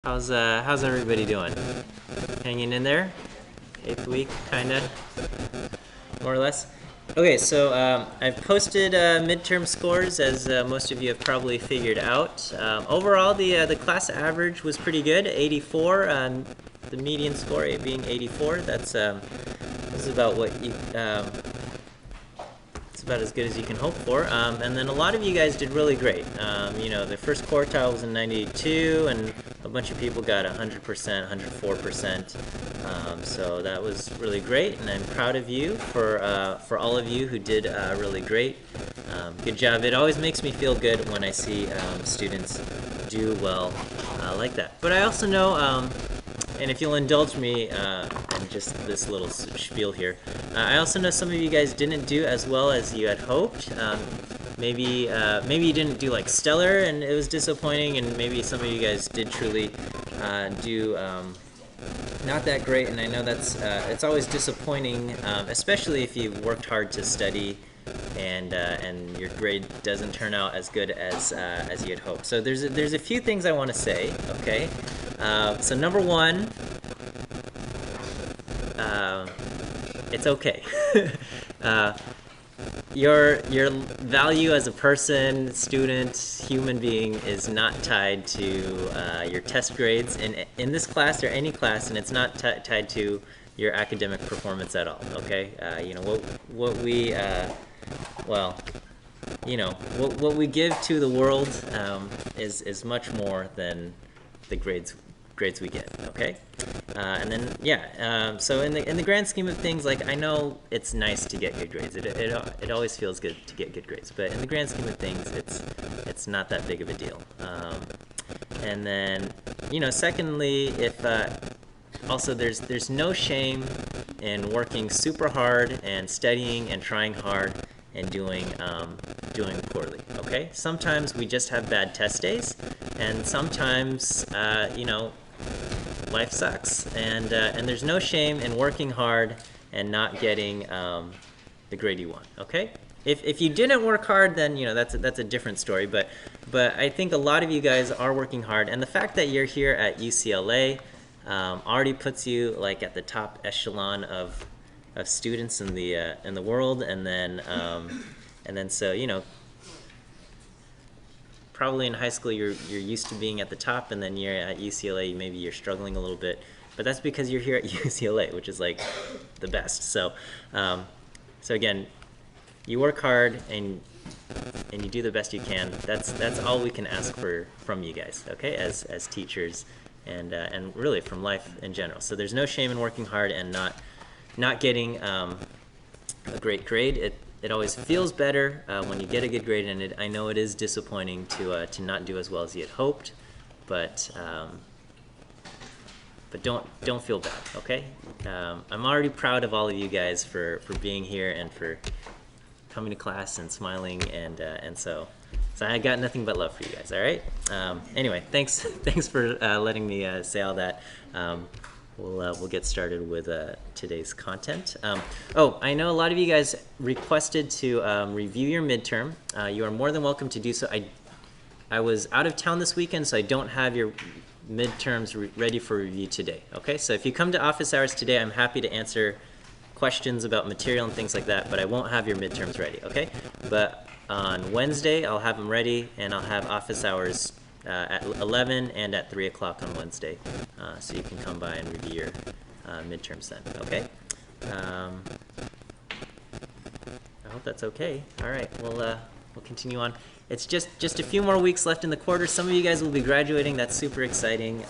How's everybody doing? Hanging in there? Eighth week, kinda, more or less. Okay, so I've posted midterm scores, as most of you have probably figured out. Overall, the class average was pretty good, 84. The median score being 84. This is about what you it's about as good as you can hope for. And then a lot of you guys did really great. The first quartile was in 92, and a bunch of people got 100%, 104%. So that was really great, and I'm proud of you for all of you who did really great. Good job. It always makes me feel good when I see students do well like that. But I also know, and if you'll indulge me in just this little spiel here, I also know some of you guys didn't do as well as you had hoped. Maybe you didn't do like stellar and it was disappointing, and maybe some of you guys did truly do not that great. And I know that's it's always disappointing, especially if you've worked hard to study and your grade doesn't turn out as good as you had hoped. So there's a few things I want to say. Okay, so number one, it's okay. Your value as a person, student, human being is not tied to your test grades in this class or any class, and it's not tied to your academic performance at all. Okay, what we what we give to the world is much more than the grades we get. Okay, and then so in the grand scheme of things, like, I know it's nice to get good grades. It always feels good to get good grades, but in the grand scheme of things, it's not that big of a deal. And then secondly, if also there's no shame in working super hard and studying and trying hard and doing poorly. Okay, sometimes we just have bad test days, and sometimes life sucks, and there's no shame in working hard and not getting the grade you want. Okay, if you didn't work hard, then that's a different story. But I think a lot of you guys are working hard, and the fact that you're here at UCLA already puts you like at the top echelon of students in the world, and then so probably in high school you're used to being at the top, and then you're at UCLA, maybe you're struggling a little bit, but that's because you're here at UCLA, which is like the best. So again, you work hard and you do the best you can. That's all we can ask from you guys, okay, as teachers, and really from life in general. So there's no shame in working hard and not getting a great grade. It always feels better when you get a good grade, and I know it is disappointing to not do as well as you had hoped, but don't feel bad, okay? I'm already proud of all of you guys for being here and for coming to class and smiling, and so I got nothing but love for you guys. All right. Anyway, thanks for letting me say all that. We'll get started with today's content. I know a lot of you guys requested to review your midterm. You are more than welcome to do so. I was out of town this weekend, so I don't have your midterms ready for review today. Okay, so if you come to office hours today, I'm happy to answer questions about material and things like that, but I won't have your midterms ready. Okay, but on Wednesday I'll have them ready, and I'll have office hours at 11 and at 3 o'clock on Wednesday, so you can come by and review your midterms then. Okay. I hope that's okay. All right. We'll continue on. It's just a few more weeks left in the quarter. Some of you guys will be graduating. That's super exciting.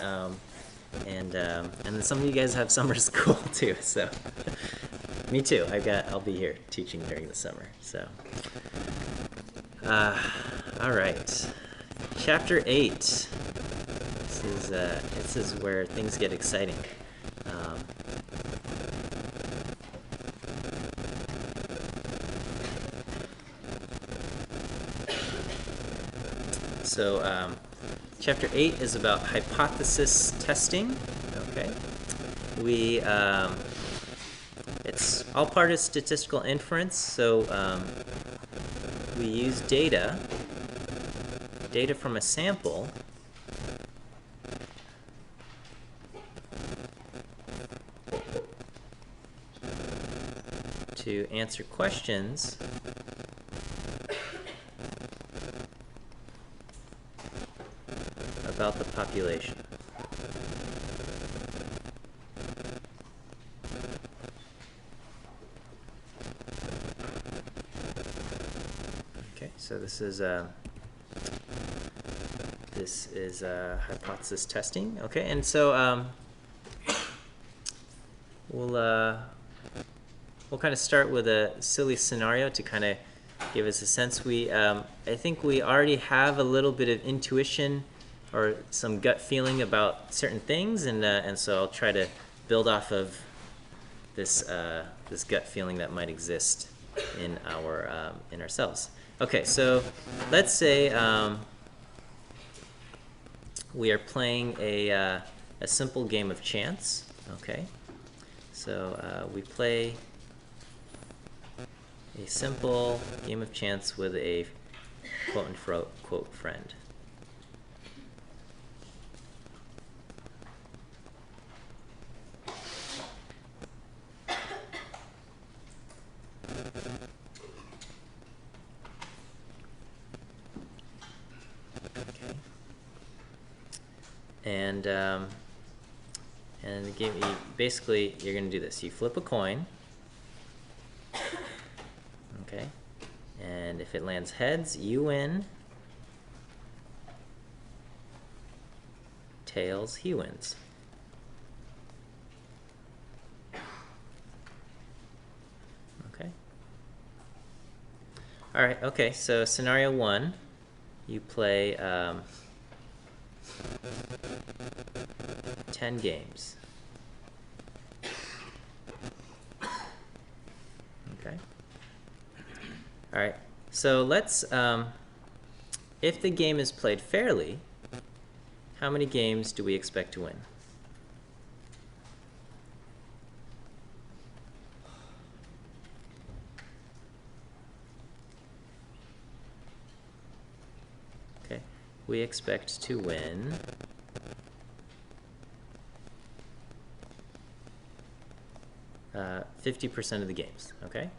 And then some of you guys have summer school too. So me too. I'll be here teaching during the summer. So all right. Chapter 8. This is where things get exciting. Chapter 8 is about hypothesis testing. Okay, it's all part of statistical inference. So we use data from a sample to answer questions about the population. Okay, so this is hypothesis testing. Okay, and so we'll kind of start with a silly scenario to kind of give us a sense. I think we already have a little bit of intuition or some gut feeling about certain things, and so I'll try to build off of this this gut feeling that might exist in ourselves. Okay, so let's say we are playing a simple game of chance. Okay, so we play a simple game of chance with a quote-unquote friend. Okay. And the game, basically, you're going to do this. You flip a coin. Okay, and if it lands heads, you win. Tails, he wins. Okay. All right. Okay. So scenario 1, you play 10 games. Okay. All right, so let's, if the game is played fairly, how many games do we expect to win? Okay, we expect to win 50% of the games, okay?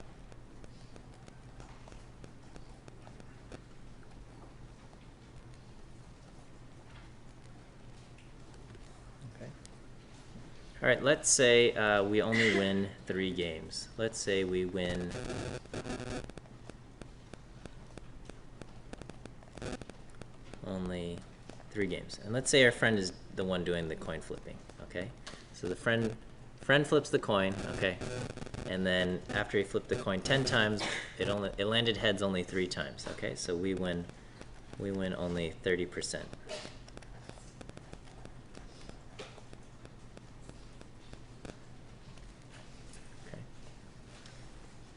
All right, let's say we only win 3 games. Let's say we win only 3 games. And let's say our friend is the one doing the coin flipping, okay? So the friend flips the coin, okay? And then after he flipped the coin 10 times, it landed heads only 3 times, okay? So we win only 30%.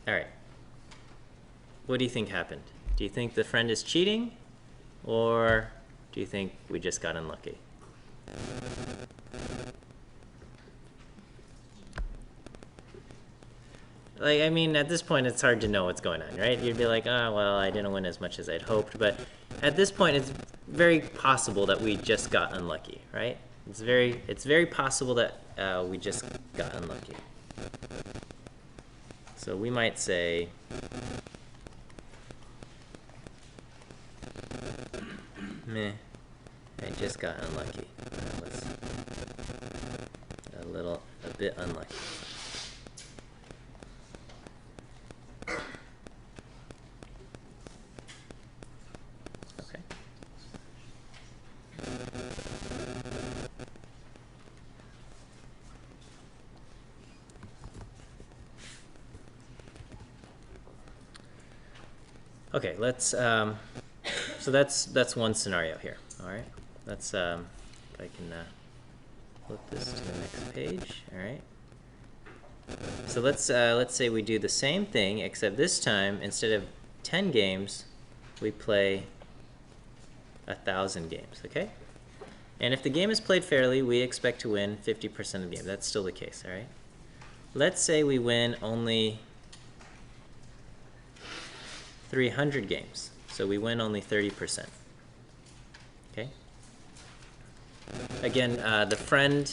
All right. What do you think happened? Do you think the friend is cheating, or do you think we just got unlucky? Like, I mean, at this point, it's hard to know what's going on, right? You'd be like, oh, well, I didn't win as much as I'd hoped. But at this point, it's very possible that we just got unlucky, right? It's very possible that we just got unlucky. So we might say, meh, I just got unlucky. That was a bit unlucky. Okay. Okay, let's, so that's one scenario here, all right? Let's, if I can flip this to the next page, all right? So let's say we do the same thing, except this time, instead of 10 games, we play 1,000 games, okay? And if the game is played fairly, we expect to win 50% of the game. That's still the case, all right? Let's say we win only 300 games, so we win only 30%. Okay. Again, the friend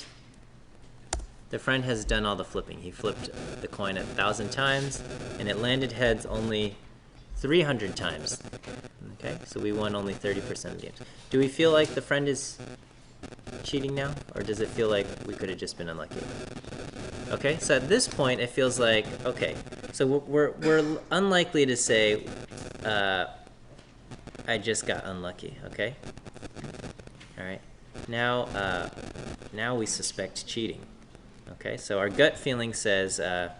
the friend has done all the flipping. He flipped the coin 1,000 times, and it landed heads only 300 times. Okay, so we won only 30% of the games. Do we feel like the friend is cheating now, or does it feel like we could have just been unlucky? Okay, so at this point it feels like, okay, so we're unlikely to say I just got unlucky. Okay, all right, now we suspect cheating. Okay, so our gut feeling says so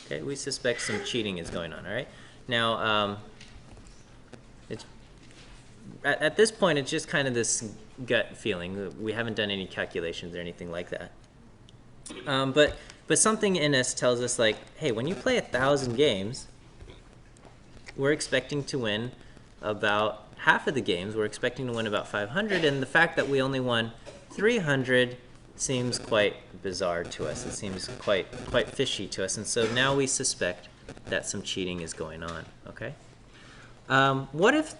okay, we suspect some cheating is going on. All right, now it's at this point it's just kind of this gut feeling. We haven't done any calculations or anything like that. But something in us tells us, like, hey, when you play 1,000 games, we're expecting to win about half of the games. We're expecting to win about 500, and the fact that we only won 300 seems quite bizarre to us. It seems quite fishy to us, and so now we suspect that some cheating is going on. Okay. What if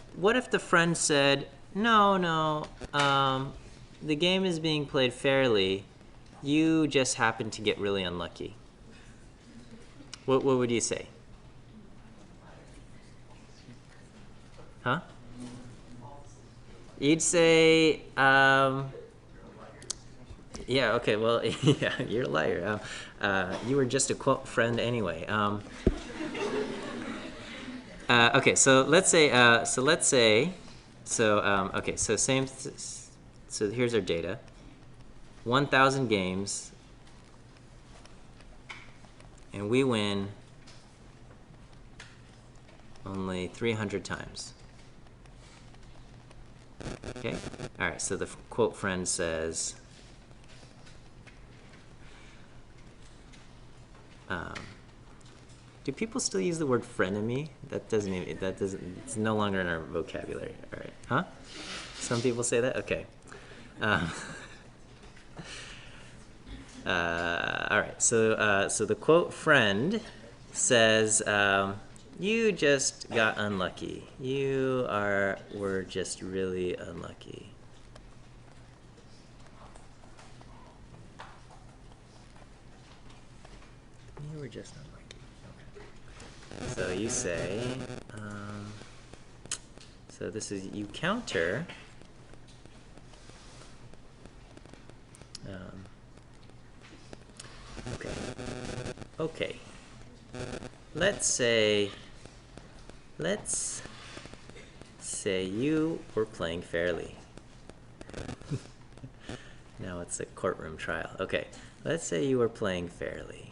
the friend said, no, the game is being played fairly. You just happened to get really unlucky. What would you say? Huh? You'd say, yeah, okay, well, yeah, you're a liar. You were just a quote friend anyway. Okay, so let's say, okay, so so here's our data. 1,000 games, and we win only 300 times. Okay? All right, so the quote friend says, do people still use the word frenemy? It's no longer in our vocabulary. All right, huh? Some people say that? Okay. All right, so the quote friend says, you just got unlucky. Were just really unlucky. You were just unlucky. Okay. So you say, so this is, you counter, okay. Let's say you were playing fairly. Now it's a courtroom trial. Okay, let's say you were playing fairly.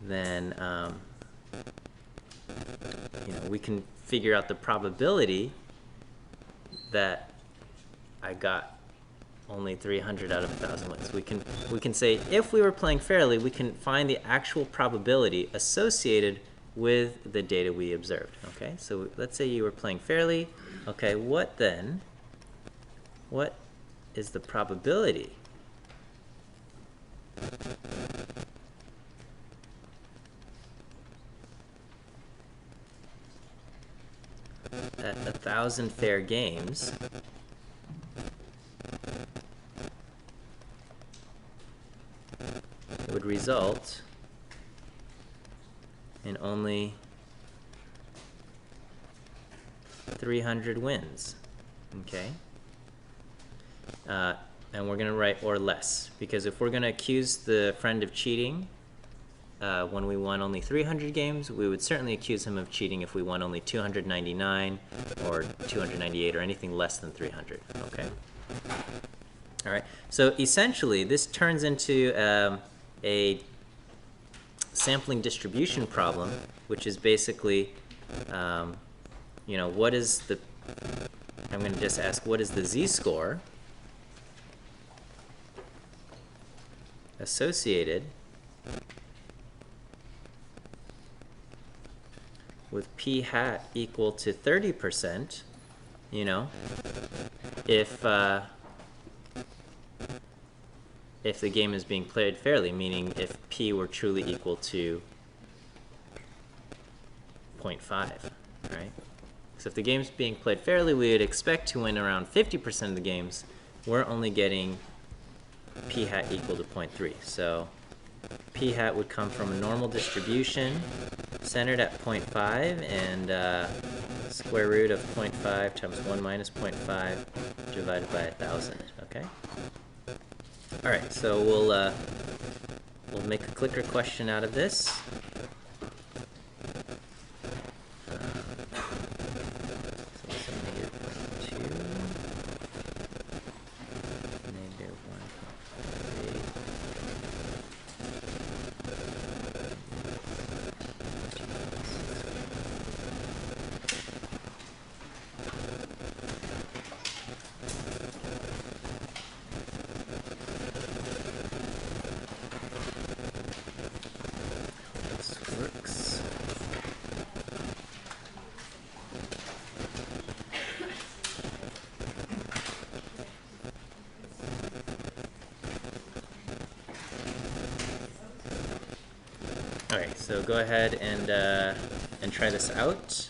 Then we can figure out the probability that I got only 300 out of 1,000 wins. We can say, if we were playing fairly, we can find the actual probability associated with the data we observed. Okay, so let's say you were playing fairly. Okay, what is the probability that 1,000 fair games would result in only 300 wins? Okay, and we're going to write or less, because if we're going to accuse the friend of cheating when we won only 300 games, we would certainly accuse him of cheating if we won only 299 or 298 or anything less than 300. Okay. All right. So essentially, this turns into a sampling distribution problem, which is basically, what is the? I'm going to just ask, what is the z-score associated with p hat equal to 30%, you know, if the game is being played fairly, meaning if p were truly equal to 0.5, right? So if the game's being played fairly, we would expect to win around 50% of the games. We're only getting p hat equal to 0.3. So p hat would come from a normal distribution centered at 0.5, and square root of 0.5 times 1 minus 0.5 divided by 1,000, okay? All right, so we'll make a clicker question out of this. Alright, so go ahead and try this out.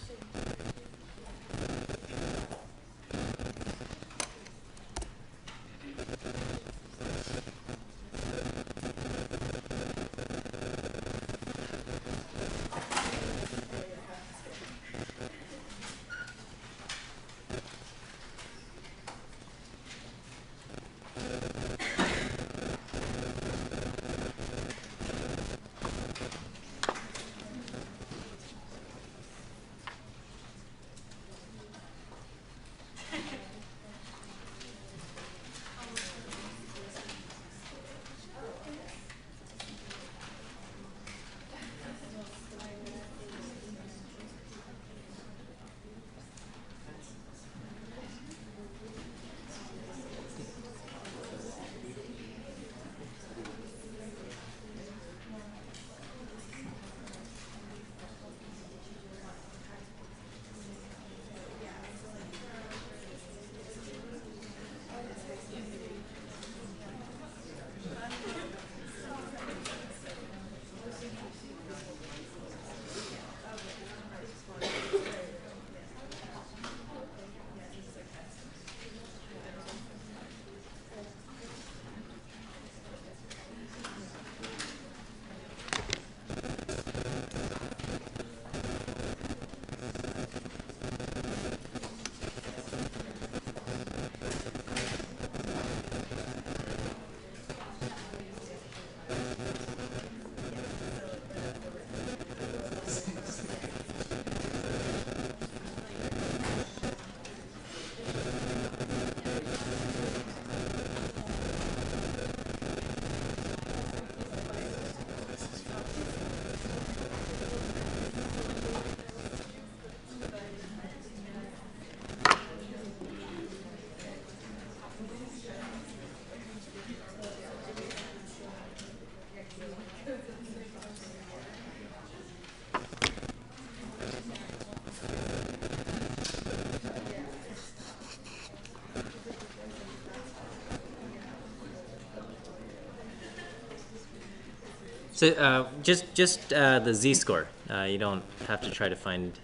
So just the z-score. You don't have to try to find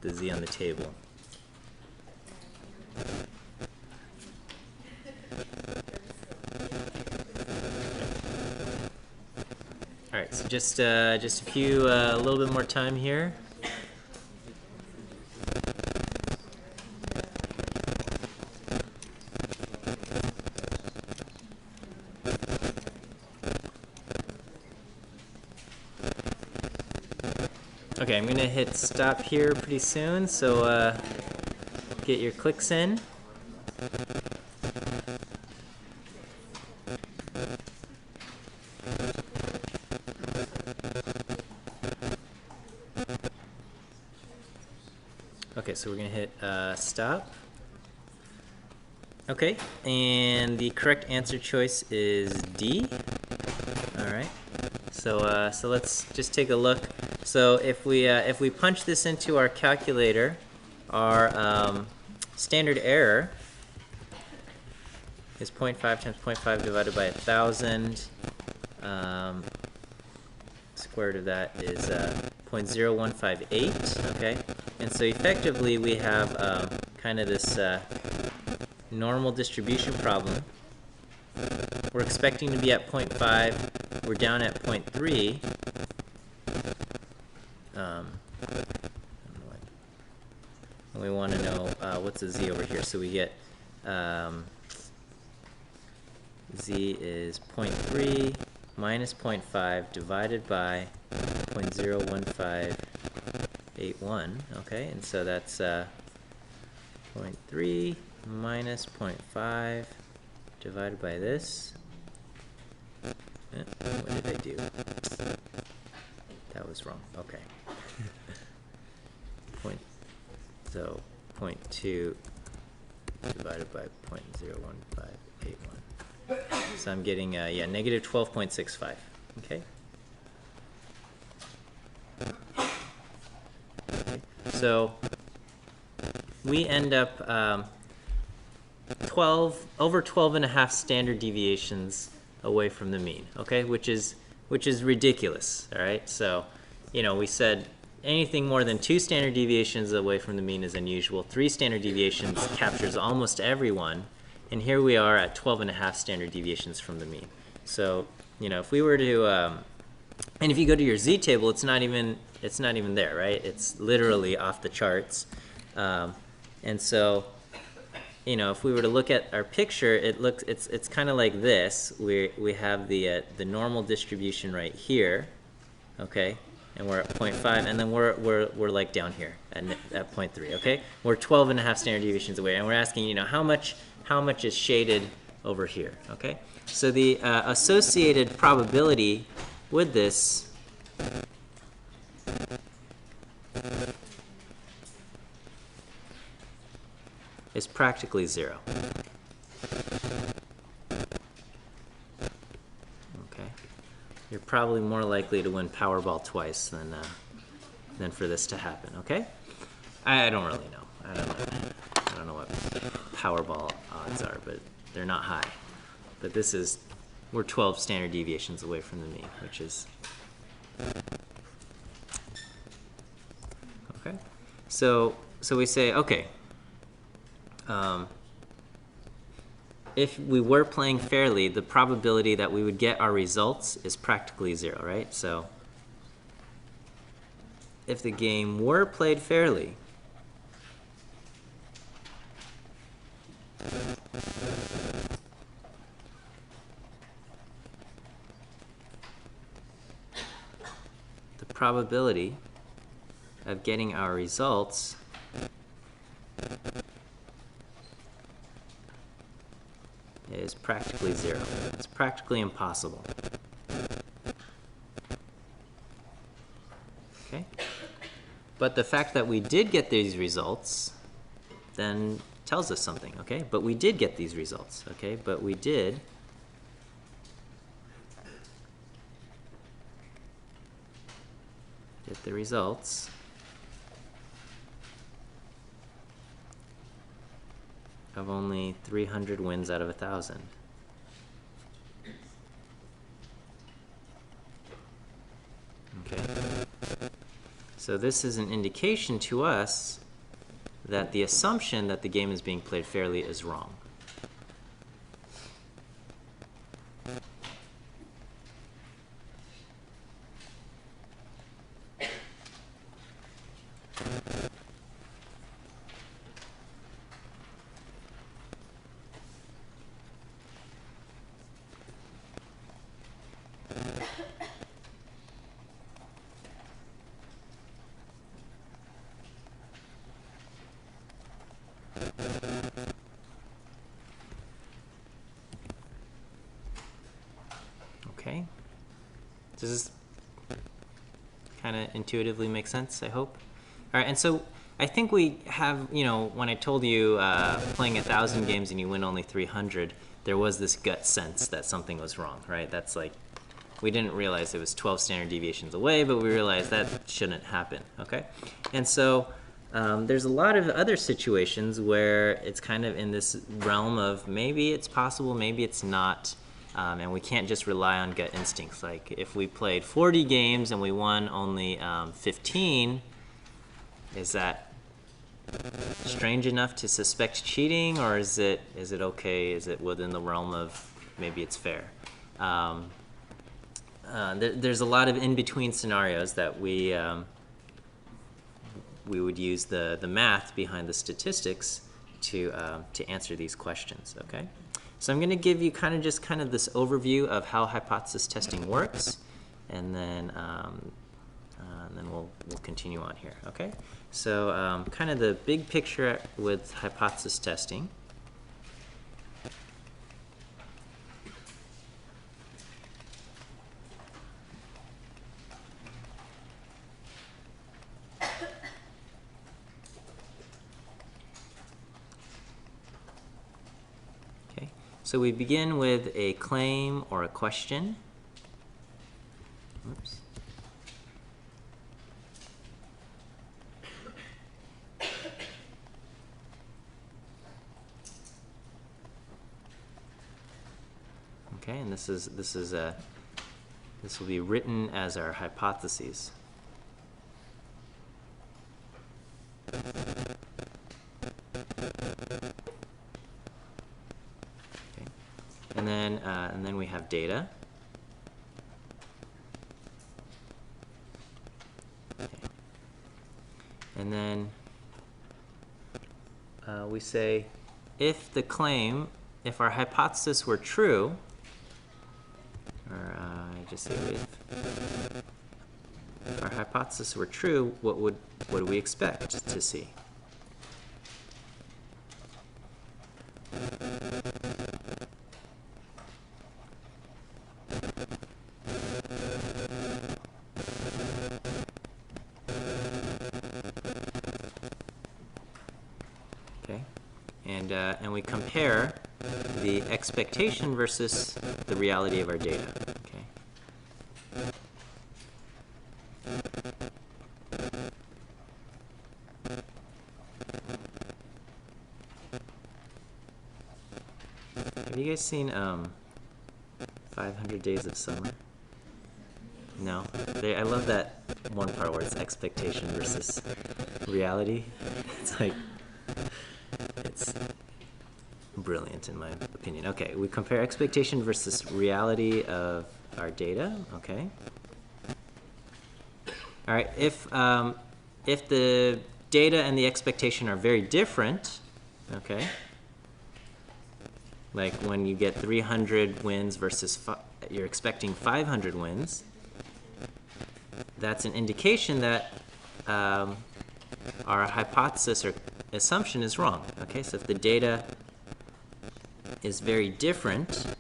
the z on the table. All right, so just a few, a little bit more time here. Okay, I'm gonna hit stop here pretty soon, so get your clicks in. Okay, so we're gonna hit stop. Okay, and the correct answer choice is D. All right, so let's just take a look. So if we punch this into our calculator, our standard error is 0.5 times 0.5 divided by 1,000. Square root of that is 0.0158. Okay, and so effectively we have kind of this normal distribution problem. We're expecting to be at 0.5. We're down at 0.3. And we want to know what's the z over here. So we get z is 0.3 minus 0.5 divided by 0.01581. Okay, and so that's 0.3 minus 0.5 divided by this. What did I do? That was wrong. Okay. So 0.2 divided by 0.01581. So I'm getting yeah, negative 12.65. Okay. So we end up over 12 and a half standard deviations away from the mean. Okay, which is ridiculous. All right. So, you know, we said anything more than 2 standard deviations away from the mean is unusual. 3 standard deviations captures almost everyone, and here we are at 12 and a half standard deviations from the mean. So, you know, if we were to, and if you go to your z table, it's not even there, right? It's literally off the charts, and so, you know, if we were to look at our picture, it's kind of like this. We have the normal distribution right here, okay. And we're at 0.5, and then we're like down here at 0.3. Okay, we're 12 and a half standard deviations away, and we're asking, you know, how much is shaded over here. Okay, so the associated probability with this is practically 0. You're probably more likely to win Powerball twice than for this to happen. Okay? I don't really know. I don't know what Powerball odds are, but they're not high. But we're 12 standard deviations away from the mean, which is okay. So we say, okay. If we were playing fairly, the probability that we would get our results is practically 0, right? So if the game were played fairly, the probability of getting our results is practically 0. It's practically impossible. Okay? But the fact that we did get these results then tells us something, okay? But we did get these results, okay? But we did get the results of only 300 wins out of 1,000. Okay. So this is an indication to us that the assumption that the game is being played fairly is wrong. Okay. Does this kind of intuitively make sense, I hope? All right, and so I think we have, you know, when I told you playing 1,000 games and you win only 300, there was this gut sense that something was wrong, right? That's like, we didn't realize it was 12 standard deviations away, but we realized that shouldn't happen, okay? And so there's a lot of other situations where it's kind of in this realm of maybe it's possible, maybe it's not, and we can't just rely on gut instincts. Like if we played 40 games and we won only 15, is that strange enough to suspect cheating, or is it okay? Is it within the realm of maybe it's fair? There's a lot of in-between scenarios that we would use the math behind the statistics to answer these questions. Okay, so I'm going to give you kind of this overview of how hypothesis testing works, and then we'll continue on here. Okay. So kind of the big picture with hypothesis testing. Okay, so we begin with a claim or a question. Oops. Okay, and this will be written as our hypotheses. Okay. And then we have data. Okay. And then we say if our hypothesis were true, or just say if our hypothesis were true, what do we expect to see? Okay, and we compare the expectation versus the reality of our data. Okay. Have you guys seen 500 Days of Summer? No? I love that one part where it's expectation versus reality. It's like, it's brilliant in my opinion. Okay, we compare expectation versus reality of our data. Okay. All right. If the data and the expectation are very different, okay, like when you get 300 wins versus you're expecting 500 wins, that's an indication that our hypothesis or assumption is wrong. Okay, so if the data is very different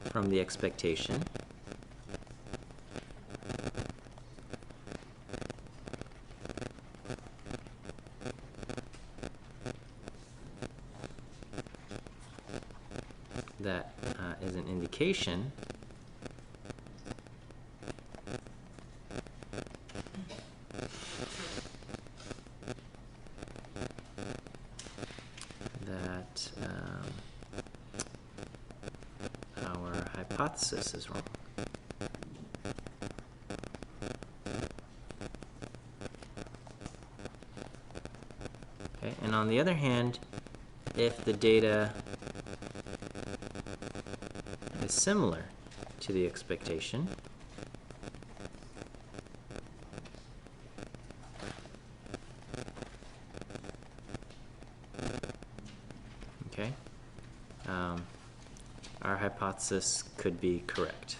from the expectation, that is an indication that our hypothesis is wrong. Okay, and on the other hand, if the data is similar to the expectation, okay, our hypothesis could be correct.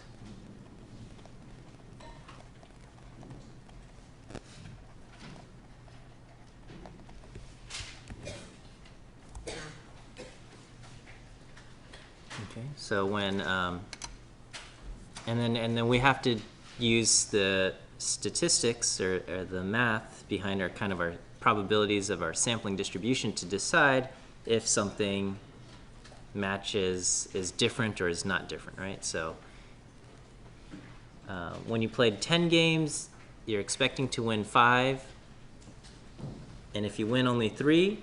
Okay, so when and then we have to use the statistics or the math behind our our probabilities of our sampling distribution to decide if something matches is different or is not different, right? So When you played 10 games, you're expecting to win 5. And if you win only 3,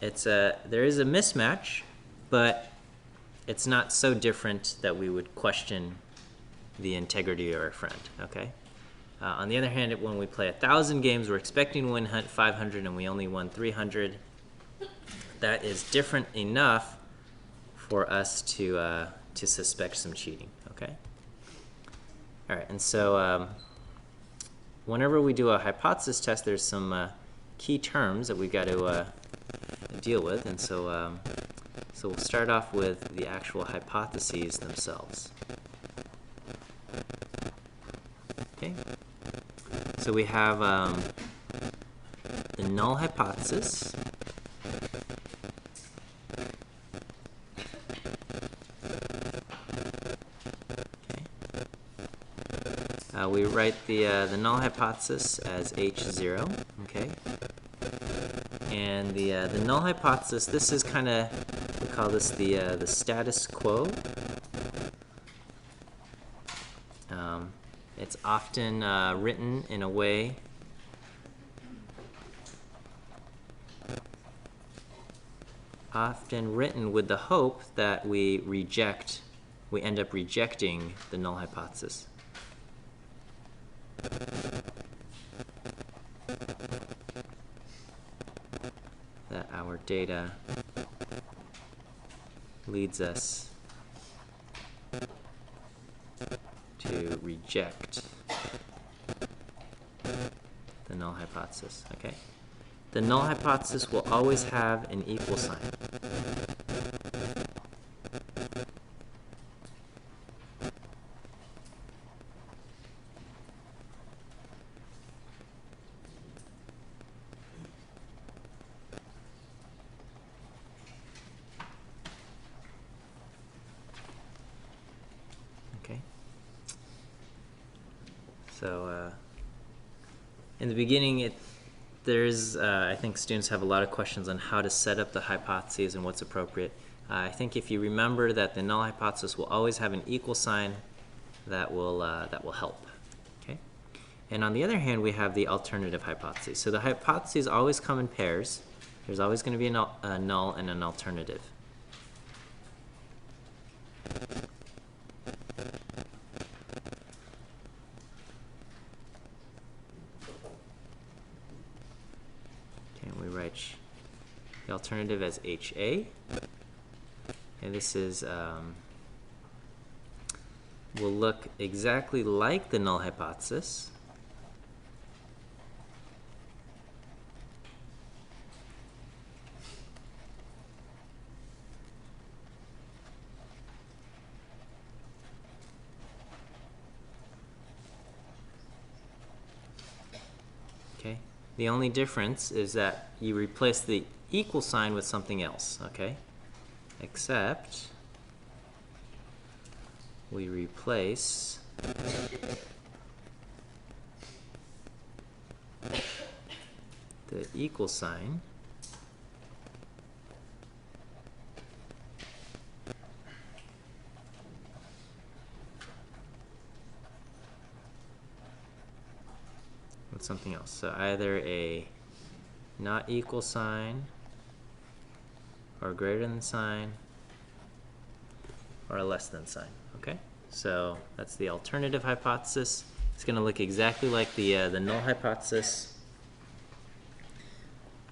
there is a mismatch, but it's not so different that we would question the integrity of our friend, okay? On the other hand, when we play 1,000 games, we're expecting to win 500 and we only won 300. That is different enough for us to suspect some cheating, okay? All right, and so whenever we do a hypothesis test, there's some key terms that we've got to deal with, and so we'll start off with the actual hypotheses themselves. Okay, so we have the null hypothesis. We write the null hypothesis as H0, okay? And the null hypothesis, this is kind of, we call this the status quo. It's often written in a way with the hope that we end up rejecting the null hypothesis. That our data leads us to reject the null hypothesis, okay? The null hypothesis will always have an equal sign. Okay. So in the beginning, I think students have a lot of questions on how to set up the hypotheses and what's appropriate. I think if you remember that the null hypothesis will always have an equal sign, that will help. Okay. And on the other hand, we have the alternative hypotheses. So the hypotheses always come in pairs. There's always going to be a null and an alternative. The alternative as HA, and this is will look exactly like the null hypothesis, okay? The only difference is that you replace the equal sign with something else, okay? Except we replace the equal sign with something else. So either a not equal sign or greater than sign or a less than sign, okay? So that's the alternative hypothesis. It's going to look exactly like the null hypothesis,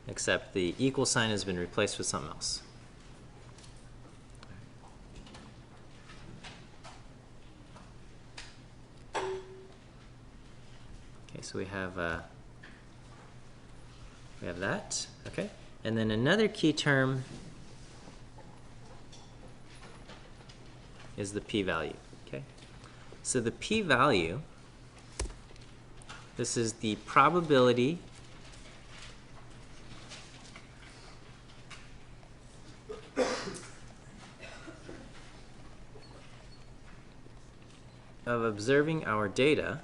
except the equal sign has been replaced with something else. Okay, so we have that, okay? And then another key term is the p-value, okay? So the p-value, this is the probability of observing our data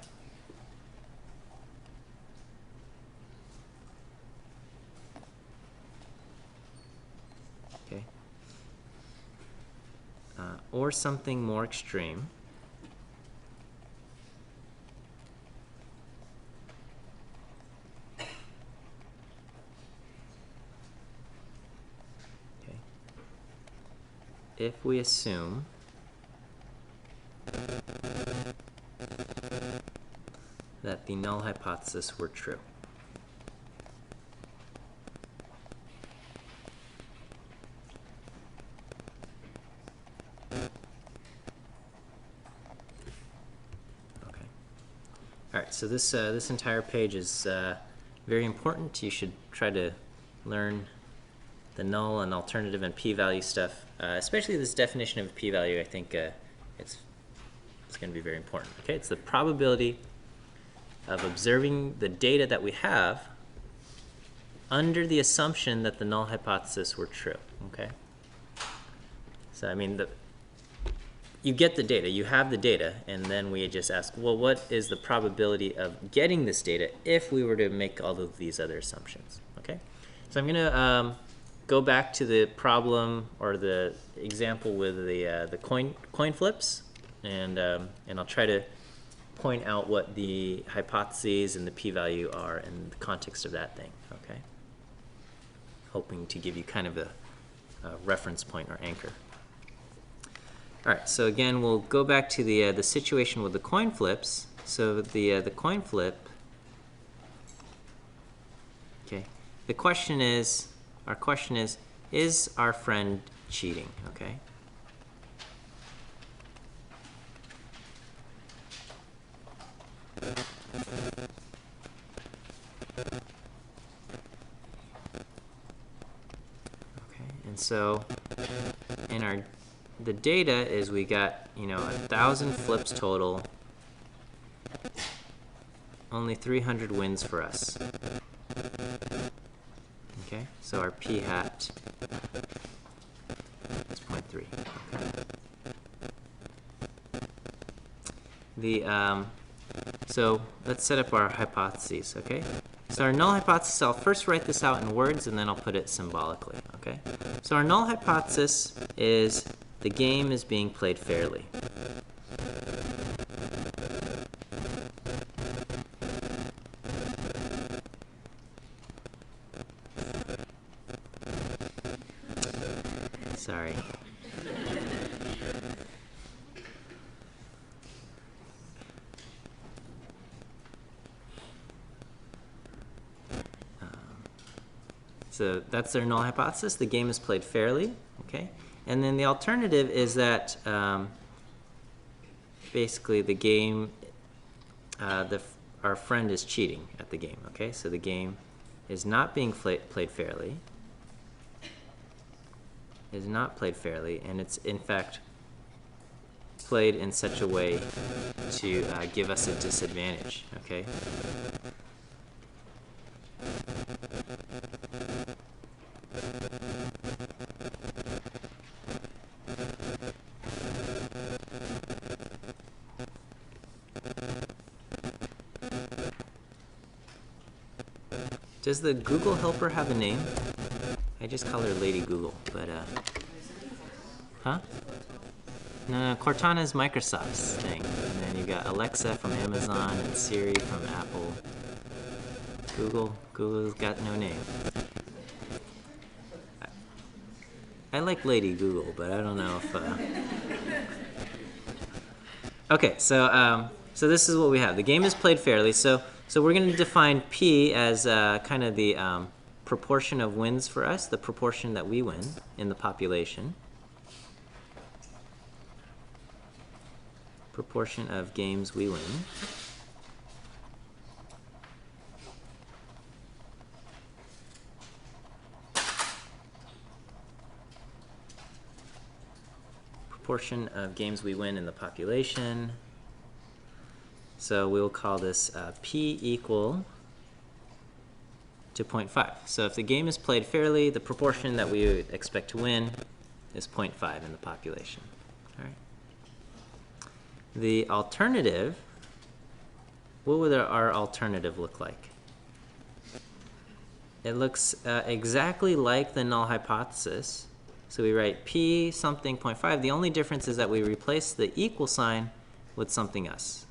or something more extreme, if we assume that the null hypothesis were true. Okay. All right, so this entire page is very important. You should try to learn the null and alternative and p-value stuff, especially this definition of p-value. I think it's going to be very important. Okay, it's the probability of observing the data that we have under the assumption that the null hypothesis were true. Okay, so I mean, you get the data, you have the data, and then we just ask, well, what is the probability of getting this data if we were to make all of these other assumptions? Okay, so I'm going to go back to the problem or the example with the coin flips, and I'll try to point out what the hypotheses and the p-value are in the context of that thing. Okay, hoping to give you kind of a reference point or anchor. All right, so again, we'll go back to the situation with the coin flips. So the coin flip. Okay, the question is, our question is our friend cheating? Okay. Okay, and so in the data is we got, 1,000 flips total, only 300 wins for us. Okay, so our p hat is 0.3. Okay. So let's set up our hypotheses. Okay, so our null hypothesis, I'll first write this out in words and then I'll put it symbolically. Okay, so our null hypothesis is the game is being played fairly. Sorry. So that's their null hypothesis. The game is played fairly. Okay, and then the alternative is that basically the game, our friend is cheating at the game. Okay, so the game is not being played fairly. Is not played fairly, and it's in fact played in such a way to give us a disadvantage. Okay. Does the Google helper have a name? I just call her Lady Google, but huh? No, Cortana is Microsoft's thing, and then you got Alexa from Amazon and Siri from Apple. Google's got no name. I like Lady Google, but I don't know if. Okay, so this is what we have. The game is played fairly. So we're going to define P as kind of the proportion of wins for us, the proportion that we win in the population. Proportion of games we win. Proportion of games we win in the population. So we'll call this P equal to 0.5. So if the game is played fairly, the proportion that we would expect to win is 0.5 in the population. All right. The alternative, what would our alternative look like? It looks exactly like the null hypothesis. So we write P something 0.5. The only difference is that we replace the equal sign with something else.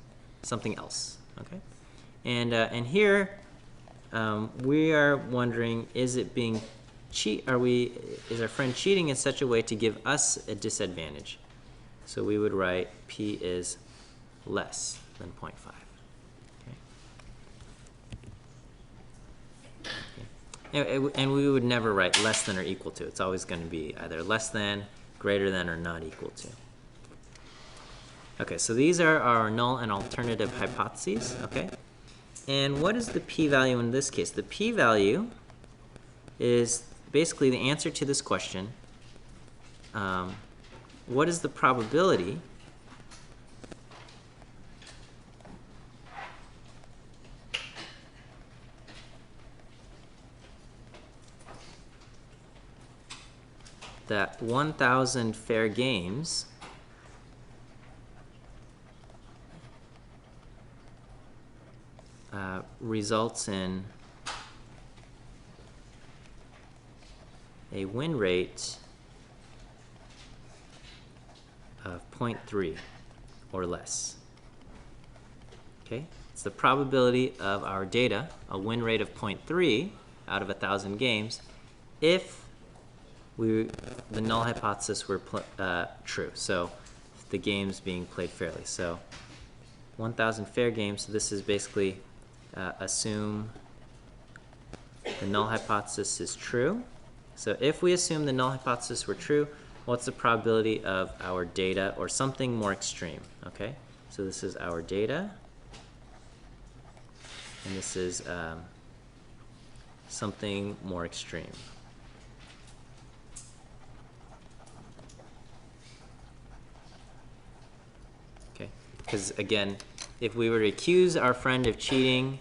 Okay? And here we are wondering, is it being is our friend cheating in such a way to give us a disadvantage? So we would write P is less than 0.5. Okay. And we would never write less than or equal to. It's always going to be either less than, greater than, or not equal to. Okay, so these are our null and alternative hypotheses, okay? And what is the p-value in this case? The p-value is basically the answer to this question. What is the probability that 1,000 fair games results in a win rate of 0.3 or less. Okay, it's the probability of our data, a win rate of 0.3 out of 1,000 games, if the null hypothesis were true. So the games being played fairly. So 1,000 fair games. So this is basically assume the null hypothesis is true. So if we assume the null hypothesis were true, what's the probability of our data or something more extreme? Okay, so this is our data, and this is something more extreme. Okay, because again, if we were to accuse our friend of cheating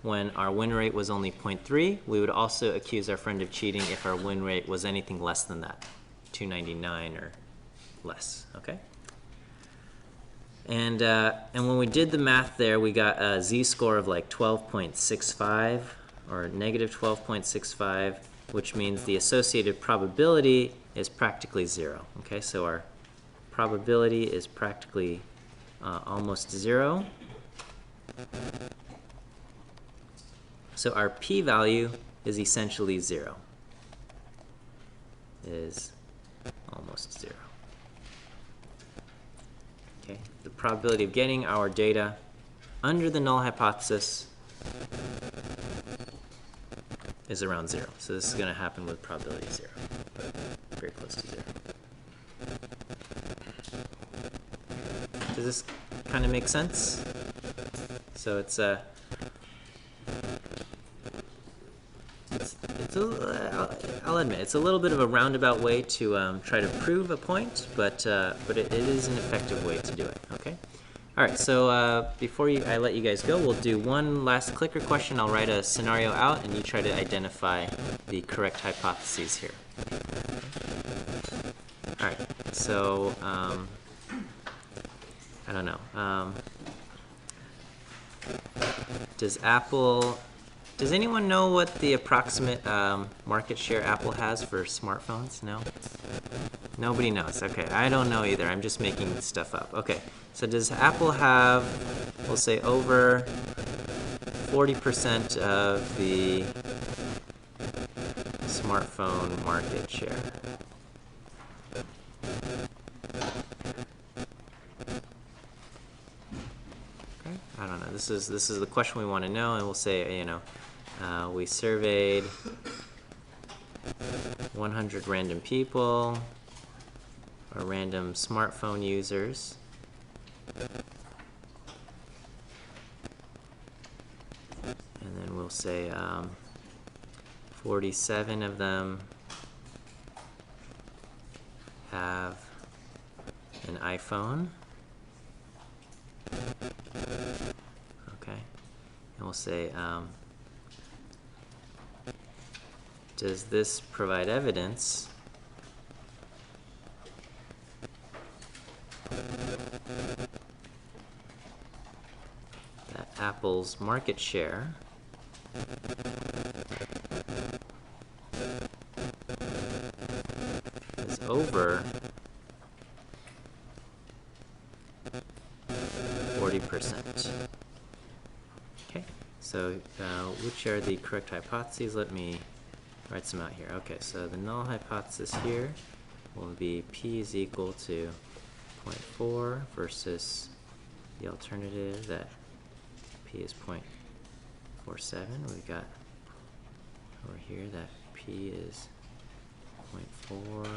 when our win rate was only 0.3, we would also accuse our friend of cheating if our win rate was anything less than that, 299 or less, okay? And when we did the math there, we got a z-score of like 12.65 or negative 12.65, which means the associated probability is practically 0, okay? So our probability is practically almost 0. So our p-value is essentially 0, is almost 0. Okay, the probability of getting our data under the null hypothesis is around 0. So this is going to happen with probability 0, very close to 0. Does this kind of make sense? So it's I'll admit, it's a little bit of a roundabout way to try to prove a point, but it is an effective way to do it, okay? All right, so before I let you guys go, we'll do one last clicker question. I'll write a scenario out, and you try to identify the correct hypotheses here. All right, so I don't know. Does anyone know what the approximate market share Apple has for smartphones? No? Nobody knows. Okay, I don't know either. I'm just making stuff up. Okay, so does Apple have, we'll say, over 40% of the smartphone market share? Okay, I don't know. This is the question we want to know, and we'll say, you know, we surveyed 100 random people, or random smartphone users, and then we'll say 47 of them have an iPhone. Okay, and we'll say does this provide evidence that Apple's market share is over 40%? Okay, so which are the correct hypotheses? Let me write some out here. Okay, so the null hypothesis here will be p is equal to 0.4 versus the alternative that p is 0.47. We've got over here that p is 0.4.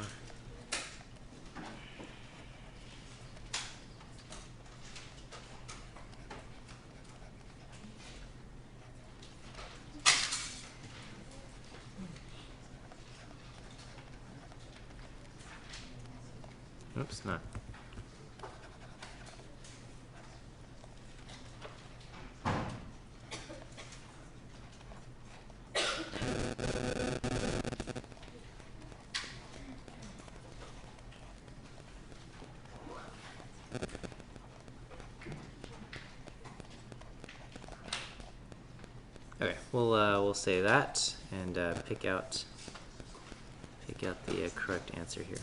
Oops, not. Okay, we'll say that and pick out the correct answer here.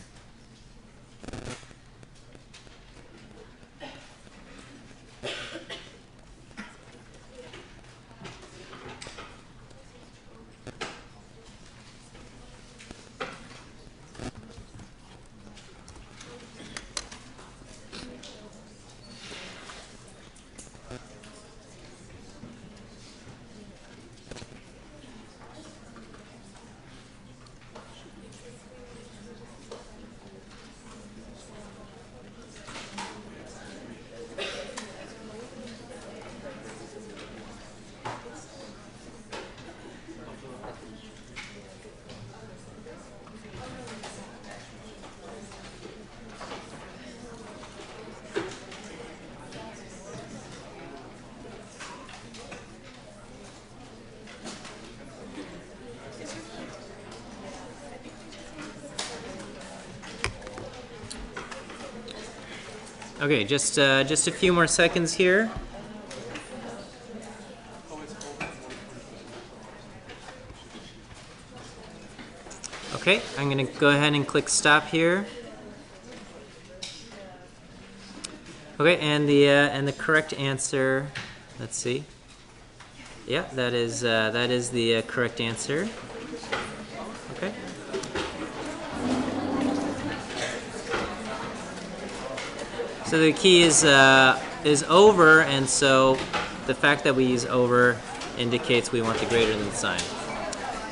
Okay, just a few more seconds here. Okay, I'm going to go ahead and click stop here. Okay, and the correct answer, let's see. Yeah, that is the correct answer. Okay. So the key is over, and so the fact that we use over indicates we want the greater than sign.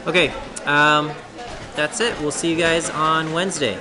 Okay, that's it. We'll see you guys on Wednesday.